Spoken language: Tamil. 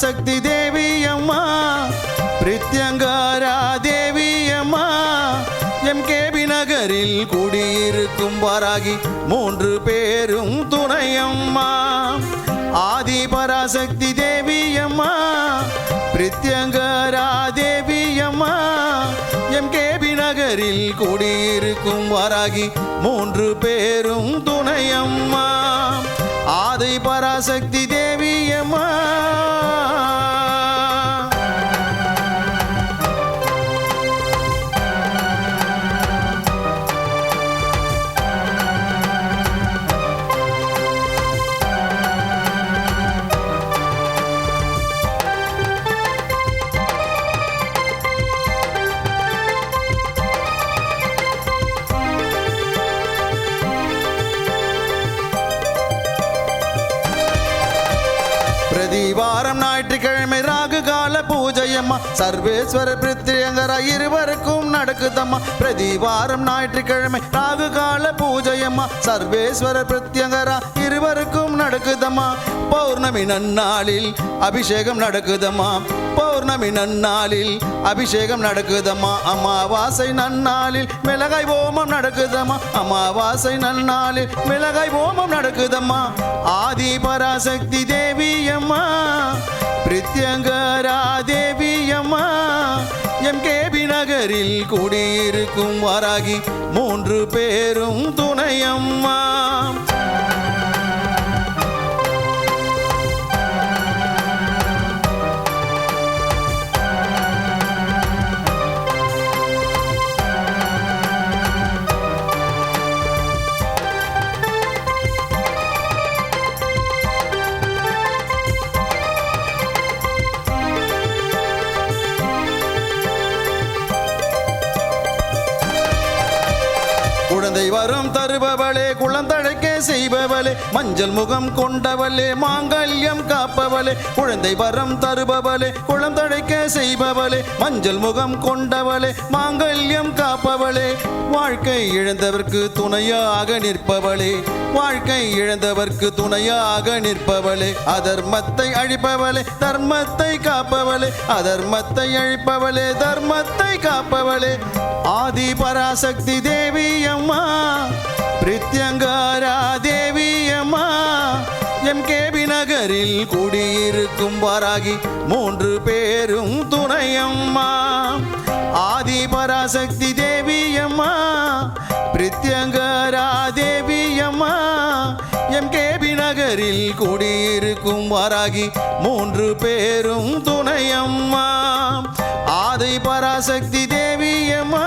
பராசக்தி தேவி அம்மா பிரித்யங்காரா தேவி அம்மா எம்கேபி நகரில் குடியிருக்கும் வாராகி 3 பேரும் துணையம்மா ஆதி பராசக்தி தேவி அம்மா பிரித்யங்காரா தேவி அம்மா எம்கேபி நகரில் குடியிருக்கும் வாராகி 3 பேரும் துணையம்மா ஆதி பராசக்தி தேவி அம்மா பிரதிவாரம் ஞாயிற்றுக்கிழமை ராகு கால பூஜையம்மா சர்வேஸ்வர பிரித்யங்கரா இருவருக்கும் நடக்குதம்மா பிரதிவாரம் ஞாயிற்றுக்கிழமை ராகு கால பூஜையம்மா சர்வேஸ்வர பிரித்யங்கரா இருவருக்கும் நடக்குதம்மா பௌர்ணமி நன்னாளில் அபிஷேகம் நடக்குதம்மா பௌர்ணமி நன்னாளில் அபிஷேகம் நடக்குதம்மா அமாவாசை நன்னாளில் மிளகாய் ஓமம் நடக்குதம்மா அமாவாசை நன்னாளில் மிளகாய் ஓமம் நடக்குதம்மா ஆதி பராசக்தி தேவி அம்மா பிரித்யங்கரா தேவி அம்மா எம்கேபி நகரில் குடியிருக்கும் வாராகி 3 பேரும் துணையம்மா குழந்தை வரம் தருபவளே குழந்தழைக்க செய்பவளே மஞ்சள் முகம் கொண்டவளே மாங்கல்யம் காப்பவளே குழந்தை வரம் தருபவளே குழந்தழைக்க செய்பவளே மஞ்சள் முகம் கொண்டவளே மாங்கல்யம் காப்பவளே வாழ்க்கை இழந்தவர்க்கு துணையாக நிற்பவளே வாழ்க்கை இழந்தவர்க்கு துணையாக நிற்பவளே அதர்மத்தை அழிப்பவளே தர்மத்தை காப்பவளே அதர்மத்தை அழிப்பவளே தர்மத்தை காப்பவளே ஆதி பராசக்தி தேவி அம்மா பிரித்யங்கரா தேவி அம்மா எம்கேபி நகரில் குடியிருக்கும் வாராகி 3 பேரும் துணையம்மா ஆதி பராசக்தி தேவி அம்மா பிரித்யங்கரா தேவி அம்மா எம்கேபி நகரில் குடியிருக்கும் வாராகி 3 பேரும் துணையம்மா ஆதி பராசக்தி தேவி அம்மா